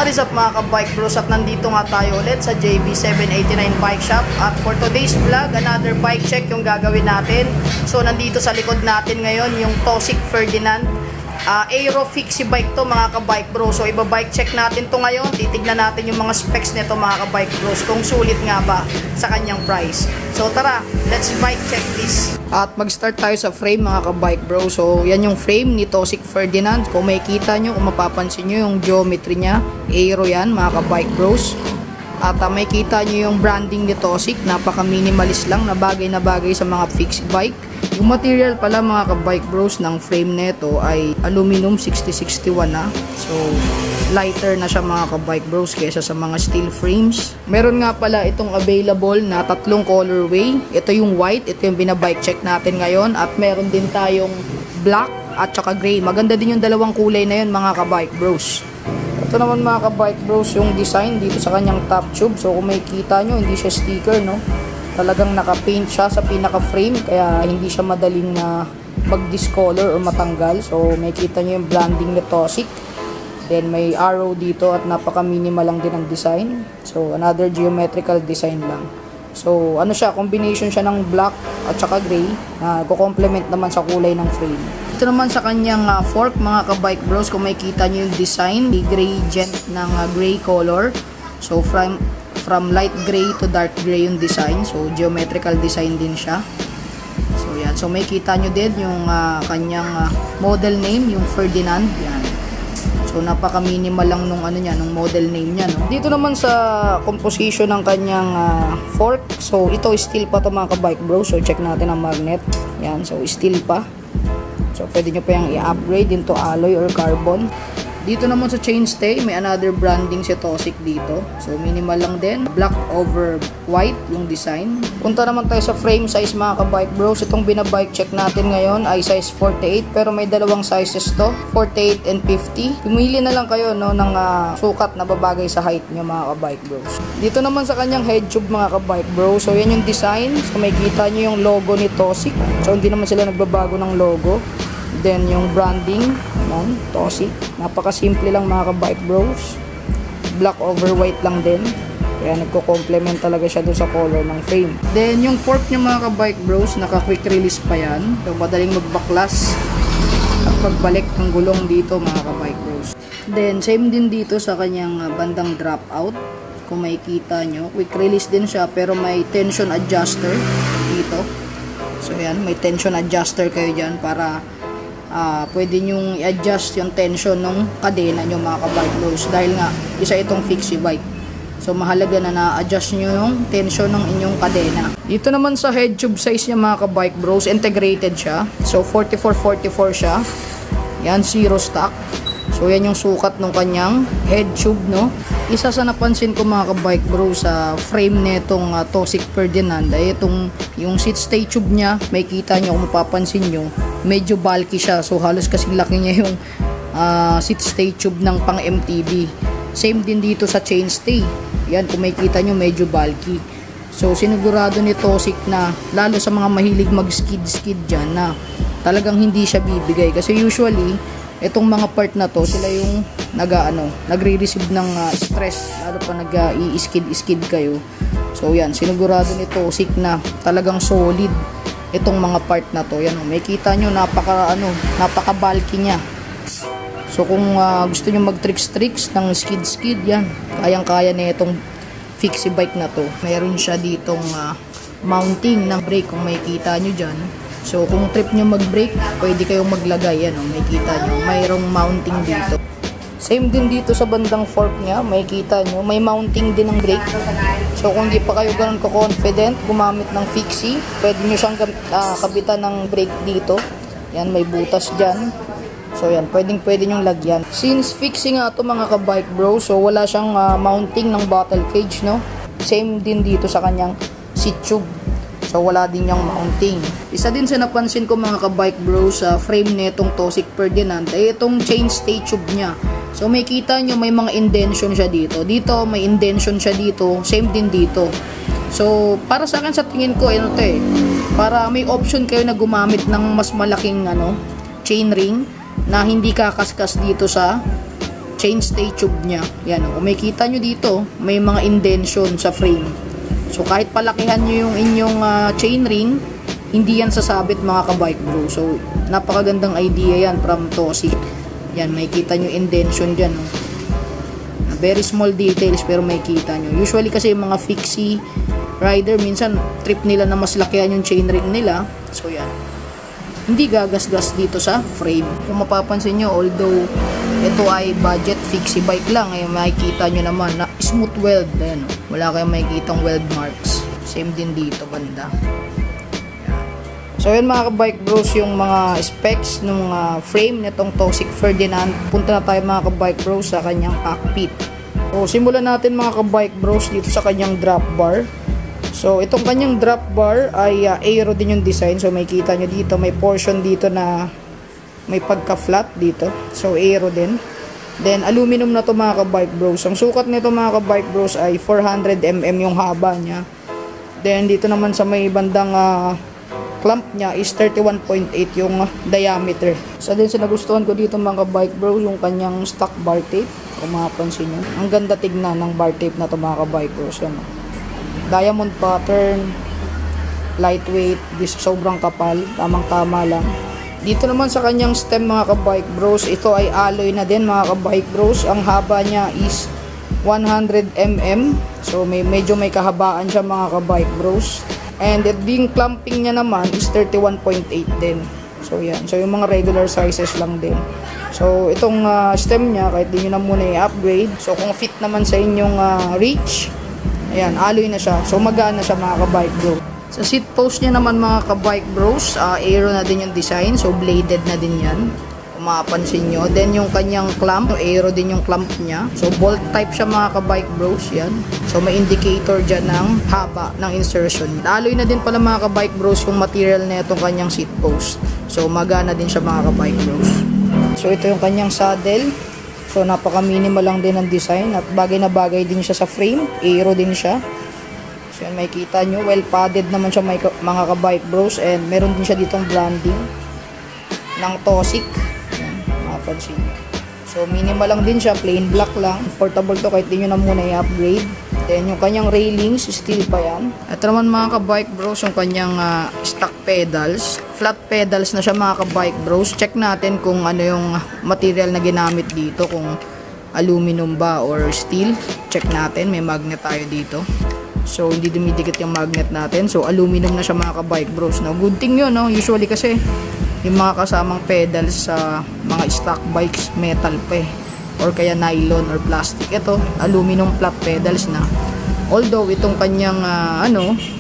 What is up mga ka-bike bros, at nandito nga tayo ulit sa JB789 Bike Shop. At for today's vlog, another bike check yung gagawin natin. So nandito sa likod natin ngayon yung Tosic Ferdinand Aero Fixie bike to mga ka-bike bro. So iba-bike check natin to ngayon. Titignan natin yung mga specs nito mga ka-bike bros, kung sulit nga ba sa kanyang price. So tara, let's bike check this. At mag-start tayo sa frame mga ka-bike bro. So yan yung frame ni Tosic Ferdinand. Kung makikita nyo, kung mapapansin nyo yung geometry nya, Aero yan mga ka-bike bros. At may kita nyo yung branding ni Tosic, napaka minimalist lang, na bagay sa mga fixed bike. Yung material pala mga ka-bike bros ng frame neto ay aluminum 6061 na. So lighter na siya mga ka-bike bros kaysa sa mga steel frames. Meron nga pala itong available na tatlong colorway. Ito yung white, ito yung binabike check natin ngayon. At meron din tayong black at saka gray. Maganda din yung dalawang kulay na yun mga ka-bike bros. Ito naman mga ka-bike bros yung design dito sa kanyang top tube. So kung makikita nyo, hindi siya sticker, no? Talagang naka-paint siya sa pinaka-frame, kaya hindi siya madaling na mag-discolor o matanggal. So makikita nyo yung branding ni Tosic. Then may arrow dito at napaka-minimal lang din ang design. So another geometrical design lang. So ano siya, combination siya ng black at saka gray na ko-complement naman sa kulay ng frame. Ito naman sa kanyang fork mga ka-bike bros, kung makikita nyo yung design, the gradient ng gray color. So from light gray to dark gray yung design. So geometrical design din siya. So yan, so makikita nyo din yung kanyang model name, yung Ferdinand. Yan. So napaka minimal lang nung ano niya, nung model name niya, no? Dito naman sa composition ng kanyang fork. So ito steel pa to mga ka-bike bro. So check natin ang magnet. Yan, so steel pa. So pwede nyo pa yung i-upgrade into alloy or carbon. Dito naman sa chainstay, may another branding si Tosic dito. So minimal lang din, black over white yung design. Punta naman tayo sa frame size mga ka-bike bros. Itong binabike check natin ngayon ay size 48, pero may dalawang sizes to, 48 and 50. Pumili na lang kayo, no, ng sukat na babagay sa height nyo mga ka-bike bros. Dito naman sa kanyang head tube mga ka-bike bros. So yan yung design. So may kita nyo yung logo ni Tosic. So hindi naman sila nagbabago ng logo. Then yung branding, yan, Tosic. Napaka-simple lang mga ka-bike bros. Black over white lang din. Kaya nagko-complement talaga siya doon sa color ng frame. Then yung fork niya mga ka-bike bros, naka-quick release pa yan. So madaling magbaklas at pagbalik ng gulong dito mga ka-bike bros. Then same din dito sa kanyang bandang drop out. Kung makikita nyo, quick release din siya, pero may tension adjuster dito. So yan, may tension adjuster kayo dyan para pwede nyong i-adjust yung tension ng kadena nyo mga ka-bike bros, dahil nga isa itong fixie bike. So mahalaga na na-adjust nyo yung tension ng inyong kadena. Dito naman sa head tube size niya mga ka-bike bros, integrated siya. So 44-44 siya. Yan, zero stock. So yan yung sukat ng kanyang head tube, no. Isa sa napansin ko mga ka-bike bro sa frame netong Tosic Ferdinand ay itong yung seat stay tube niya. May kita nyo, kung mapapansin nyo, medyo bulky siya. So halos kasing laki niya yung seat stay tube ng pang MTB. Same din dito sa chainstay. Yan, kung may kita nyo, medyo bulky. So sinigurado ni Tosic na lalo sa mga mahilig mag-skid dyan na talagang hindi siya bibigay. Kasi usually itong mga part na to, sila yung nagre-receive ng stress, lalo pa nag-i-skid kayo. So yan, sinigurado ni Tosic na talagang solid itong mga part na to. Yan, may kita nyo, napaka-bulky niya. So kung gusto nyo mag-tricks ng skid, yan, kayang-kaya na itong fixie bike na to. Mayroon siya ditong mounting ng brake, kung may kita nyo dyan. So kung trip nyo mag-brake, pwede kayong maglagay, yan, may kita nyo, mayroong mounting dito. Same din dito sa bandang fork niya, may kita nyo, may mounting din ng brake. So kung di pa kayo ganun ka-confident gumamit ng fixie, pwede nyo siyang kabitan ng brake dito. Yan, may butas dyan. So yan, pwede nyong lagyan. Since fixie nga ito mga ka-bike bro, so wala siyang mounting ng bottle cage, no. Same din dito sa kanyang seat tube. So wala din yung mounting. Isa din sa napansin ko mga ka-bike bro sa frame netong Tosic Ferdinand ay itong chainstay tube niya. So may kita nyo, may mga indention siya dito. Dito may indention siya dito. Same din dito. So para sa akin, sa tingin ko, para may option kayo na gumamit ng mas malaking chain ring na hindi kakaskas dito sa chainstay tube niya. Yan, kung may kita nyo dito, may mga indention sa frame. So kahit palakihan nyo yung inyong chainring, hindi yan sasabit mga ka-bike bro. So napakagandang idea yan from Tosi. Yan, may kita nyo indention dyan. Very small details pero may kita nyo. Usually kasi yung mga fixie rider, minsan trip nila na mas lakihan yung chainring nila. So yan, hindi gagasgas dito sa frame. Kung mapapansin nyo, although ito ay budget fixie bike lang, ay makikita nyo naman na smooth weld. Ayan, wala kayong makikitang weld marks. Same din dito banda. So yun mga ka-bike bros, yung mga specs ng frame nitong Tosi Ferdinand. Punta na tayo mga ka-bike bros sa kanyang cockpit. So simulan natin mga ka-bike bros dito sa kanyang drop bar. So itong kanyang drop bar ay aero din yung design. So may kita nyo dito, may portion dito na may pagka-flat dito. So aero din. Then aluminum na to mga ka-bike bros. Ang sukat nito mga ka-bike bros ay 400 mm yung haba niya. Then dito naman sa may bandang clamp niya is 31.8 yung diameter. So din sa nagustuhan ko dito mga ka-bike bros, yung kanyang stock bar tape. Kung mapapansin nyo, ang ganda tignan ng bar tape na to mga ka-bike bros. Yan, diamond pattern, lightweight, sobrang kapal, tamang-tama lang. Dito naman sa kanyang stem mga ka-bike bros, ito ay alloy na din mga ka-bike bros. Ang haba niya is 100 mm. So medyo may kahabaan siya mga ka-bike bros. And yung clamping niya naman is 31.8 din. So yan, so yung mga regular sizes lang din. So itong stem niya, kahit di nyo na muna i-upgrade, so kung fit naman sa inyong reach, ayan, alloy na siya. So magana siya mga ka-bike bro. Sa seat post niya naman mga ka-bike bros, aero na din yung design. So bladed na din yan, kung mapapansin nyo. Then yung kanyang clamp, aero din yung clamp niya. So bolt type siya mga ka-bike bros, yan. So may indicator dyan ng haba ng insertion. Alloy na din pala mga ka-bike bros yung material na itong kanyang seat post. So magana din siya mga ka-bike bros. So ito yung kanyang saddle. So napaka-minimal lang din ang design at bagay na bagay din siya sa frame. Aero din siya. So yan, makikita nyo, well padded naman siya mga ka-bike bros, and meron din siya ditong branding ng Tosi. Yan, makapansin nyo. So minimal lang din siya, plain black lang. Portable to kahit di nyo na muna i-upgrade. Then yung kanyang railings, steel pa yan. At naman mga ka-bike bros, yung kanyang stock pedals. Flat pedals na siya mga ka-bike bros. Check natin kung ano yung material na ginamit dito, kung aluminum ba or steel. Check natin, may magnet tayo dito. So hindi dumidikit yung magnet natin. So aluminum na siya mga ka-bike bros. No, good thing yun, no? Usually kasi yung mga kasamang pedals sa mga stock bikes metal pa eh, or kaya nylon or plastic. Ito aluminum flat pedals na. Although itong kanyang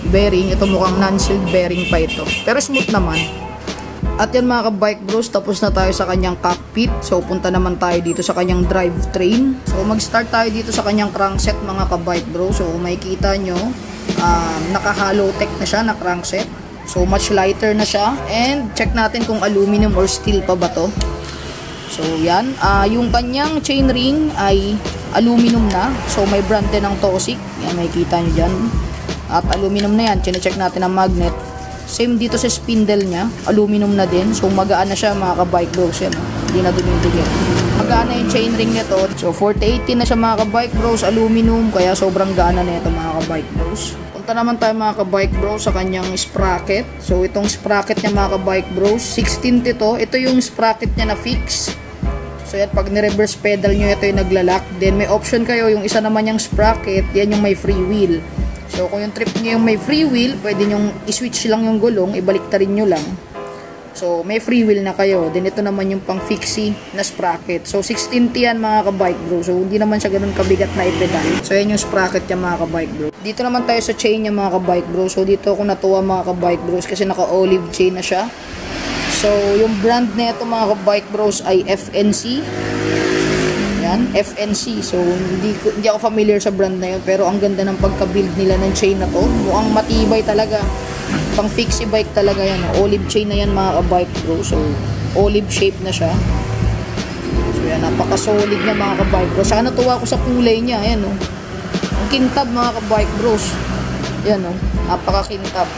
bearing, ito mukhang non-sealed bearing pa ito, pero smooth naman. At yan mga ka-bike bros, tapos na tayo sa kanyang cockpit. So punta naman tayo dito sa kanyang drivetrain. So mag-start tayo dito sa kanyang crankset mga ka-bike bros. So kung makikita nyo, naka-hollow tech na siya na crankset. So much lighter na siya, and check natin kung aluminum or steel pa ba to. So yan, yung kanyang chainring ay aluminum na. So may brand din ng Tosi. Yan, makikita nyo dyan. At aluminum na yan. Chine-check natin ang magnet. Same dito sa spindle niya, aluminum na din. So magaan na siya mga ka-bike bros. Yan, hindi na dumidikit. Magaan na yung chainring nito. So 4080 na siya mga ka-bike bros, aluminum. Kaya sobrang gana na ito mga ka-bike bros. Punta naman tayo mga ka-bike bros sa kanyang sprocket. So itong sprocket niya mga ka-bike bros, 16 ito. Ito yung sprocket niya na fix. So yan, pag ni-reverse pedal nyo, ito yung naglalak. Then may option kayo, yung isa naman yung sprocket, yan yung may free wheel. So kung yung trip nyo yung may free wheel, pwede nyo i-switch lang yung gulong, ibaliktarin nyo lang. So may free wheel na kayo. Then ito naman yung pang fixie na sprocket. So 16T yan mga ka-bike bro. So hindi naman siya ganun kabigat na ipedal. So yan yung sprocket niya mga ka-bike bro. Dito naman tayo sa chain niya mga ka-bike bro. So dito ako natuwa mga ka-bike bros kasi naka-olive chain na siya. So yung brand na ito mga ka-bike bros ay FNC. Yan, FNC. So hindi ako familiar sa brand na yun, pero ang ganda ng pagka-build nila ng chain na to. Mukhang matibay talaga. Pang fixie bike talaga yan. Olive chain na yan mga ka-bike bro. So olive shape na siya. So yan, napaka-solid niya mga ka-bike bro. Saka natuwa ko sa kulay niya. Ayan o. Ang kintab mga ka-bike bros. Yan o. Napaka-kintab.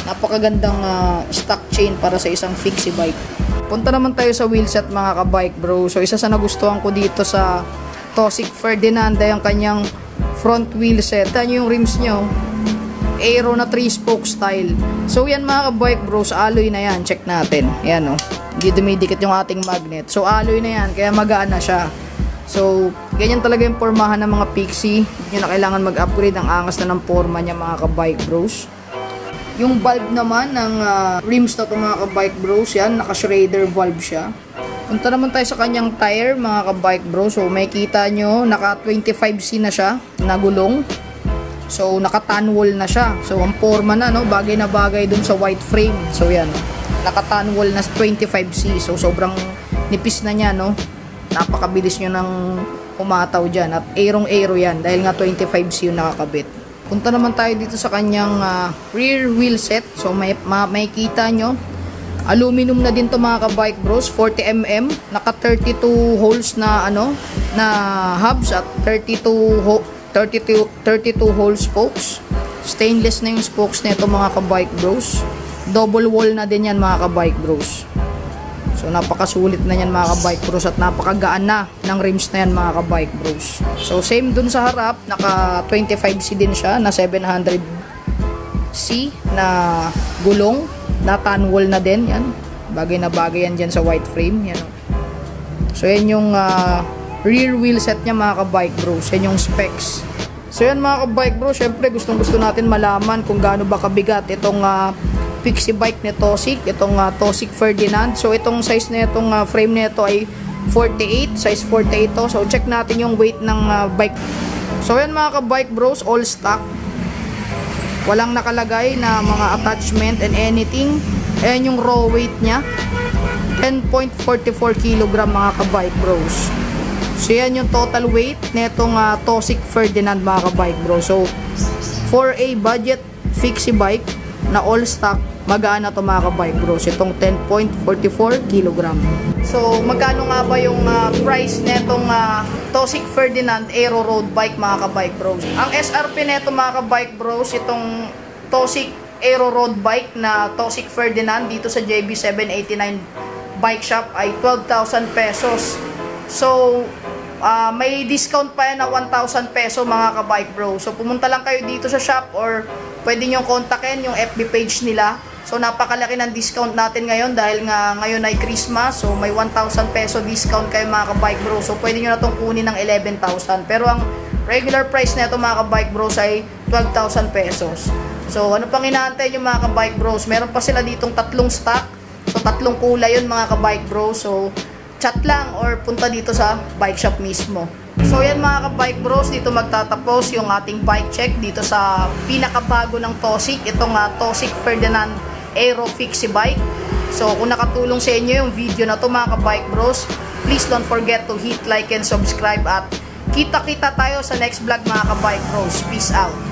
Napakagandang stock chain para sa isang fixie bike. Punta naman tayo sa wheelset mga ka-bike bro. So isa sa nagustuhan ko dito sa Tosic Ferdinand ay ang kanyang front wheelset. Yan yung rims nyo. Aero na 3-spoke style. So yan mga ka-bike bro, sa alloy na yan. Check natin. Yan o. Hindi dumidikit yung ating magnet. So alloy na yan, kaya magaan na siya. So ganyan talaga yung pormahan ng mga Pixie. Hindi nyo na kailangan mag-upgrade. Ang angas na ng porma niya mga ka-bike bros. Yung valve naman ng rims na ito mga ka-bike bros, yan, naka-Schrader valve siya. Punta naman tayo sa kanyang tire mga ka-bike bros. So may kita nyo, naka 25C na siya, na gulong. So naka-tan wall na siya. So ang forma na, no, bagay na bagay dun sa white frame. So yan, naka-tan wall na 25C. So sobrang nipis na niya, no. Napakabilis nyo ng umataw dyan. At aerong-aero yan, dahil nga 25C yung nakakabit. Punta naman tayo dito sa kanyang rear wheel set. So may kita nyo, aluminum na din to mga ka-bike bros, 40mm, naka 32 holes na na hubs at 32 hole spokes. Stainless na yung spokes nito mga ka-bike bros. Double wall na din yan mga ka-bike bros. So napakasulit na yan mga ka-bike bros at napakagaan na ng rims na yan mga ka-bike bros. So same dun sa harap, naka 25C din siya na 700C na gulong, na tan wall na din yan. Bagay na bagay yan dyan sa white frame yan. So yan yung rear wheel set niya mga ka-bike bros. Yan yung specs. So yan mga ka-bike bros, syempre gustong gusto natin malaman kung gaano ba kabigat itong Pixie bike ni Tosic, itong Tosic Ferdinand. So itong size na itong frame nito ay 48, size 48 to. So check natin yung weight ng bike. So yan mga ka-bike bros, all stock. Walang nakalagay na mga attachment and anything. Ayan yung raw weight niya, 10.44 kg mga ka-bike bros. So yan yung total weight nitong Tosic Ferdinand mga ka-bike bros. So for a budget fixie bike na all stock, magaan na ito mga ka-bike bros, itong 10.44 kg. So magkano nga ba yung price netong Tosic Ferdinand Aero Road Bike mga ka-bike bros? Ang SRP neto mga ka-bike bros, itong Tosic Aero Road Bike na Tosic Ferdinand dito sa JB 789 Bike Shop ay 12,000 pesos. So may discount pa yan na 1,000 peso mga ka-bike bro. So pumunta lang kayo dito sa shop or pwede nyo kontakin yung FB page nila. So napakalaki ng discount natin ngayon dahil nga ngayon ay Christmas. So may 1,000 peso discount kayo mga ka-bike bro. So pwede nyo na itong kunin ng 11,000. Pero ang regular price na ito mga ka-bike bros ay 12,000 pesos. So ano pang inaantay nyo mga ka-bike bros? Meron pa sila ditong tatlong stock. So tatlong kulay yun mga ka-bike bros. So chat lang or punta dito sa bike shop mismo. So yan mga ka-bike bros, dito magtatapos yung ating bike check dito sa pinakabago ng Tosic, itong Tosic Ferdinand Aero Fixie Bike. So kung nakatulong sa inyo yung video na to mga ka-bike bros, please don't forget to hit like and subscribe at kita-kita tayo sa next vlog mga ka-bike bros. Peace out!